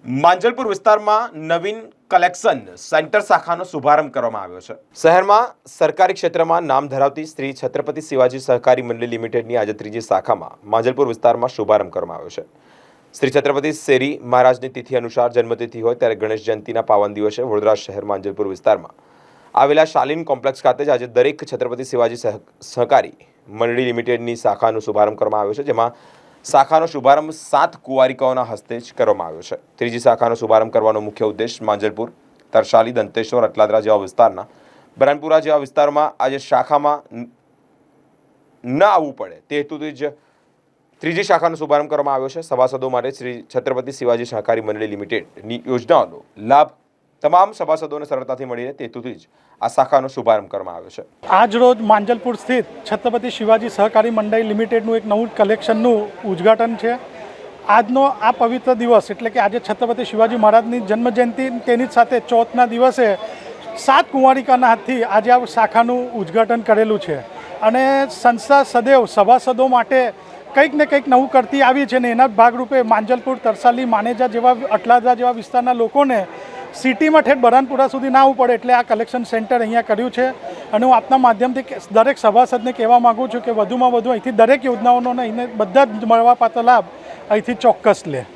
માંજલપુર વિસ્તારમાં નવીન collection centre શાખાનો શુભારંભ કરવામાં આવ્યો છે। શહેરમાં સરકારી ક્ષેત્રમાં નામ ધરાવતી શ્રી છત્રપતિ શિવાજી સહકારી મંડળી લિમિટેડની આજે ત્રીજી શાખામાં માંજલપુર વિસ્તારમાં શુભારંભ કરવામાં આવ્યો છે। શ્રી છત્રપતિ શેરી મહારાજની તિથિ અનુસાર જન્મતિથિ હોય ત્યારે ગણેશ જયંતિના પાવન દિવસે વડોદરા શહેર માંજલપુર વિસ્તારમાં આવેલા શાલીન કોમ્પ્લેક્સ ખાતે જ આજે દરેક છત્રપતિ શિવાજી સહકારી મંડળી લિમિટેડની શાખાનો શુભારંભ કરવામાં આવ્યો છે, જેમાં શાખાનો શુભારંભ 7 કુંવારિકાઓના હસ્તે જ કરવામાં આવ્યો છે। ત્રીજી શાખાનો શુભારંભ કરવાનો મુખ્ય ઉદ્દેશ માંજલપુર, તરસાલી, દંતેશ્વર, અટલાદરા જેવા વિસ્તારના બરાનપુરા જેવા વિસ્તારમાં આજે શાખામાં ન આવવું પડે તે હેતુથી જ ત્રીજી શાખાનો શુભારંભ કરવામાં આવ્યો છે। સભાસદો માટે શ્રી છત્રપતિ શિવાજી સહકારી મંડળી લિમિટેડની યોજનાઓનો લાભ તમામ સભાસદોને સરળતાથી મળી રહે તે હેતુથી જ આ શાખાનો શુભારંભ કરવામાં આવ્યો છે। આજ રોજ માંજલપુર સ્થિત છત્રપતિ શિવાજી સહકારી મંડળી લિમિટેડનું એક નવું કલેક્શનનું ઉદ્ઘાટન છે। આજનો આ પવિત્ર દિવસ એટલે કે આજે છત્રપતિ શિવાજી મહારાજની જન્મજયંતિ, તેની જ સાથે ચોથના દિવસે 7 કુંવારિકાના હાથથી આજે આ શાખાનું ઉદ્ઘાટન કરેલું છે અને સંસ્થા સદૈવ સભાસદો માટે કંઈક ને કંઈક નવું કરતી આવી છે ને એના ભાગરૂપે માંજલપુર, તરસાલી, માનેજા જેવા, અટલાદરા જેવા વિસ્તારના લોકોને સિટીમાં ઠેઠ બરાનપુરા સુધી ના આવવું પડે એટલે આ કલેક્શન સેન્ટર અહીંયા કર્યું છે અને હું આપના માધ્યમથી દરેક સભાસદને કહેવા માગું છું કે વધુમાં વધુ અહીંથી દરેક યોજનાઓનો અહીંને બધા જ મળવાપાત્ર લાભ અહીંથી ચોક્કસ લે।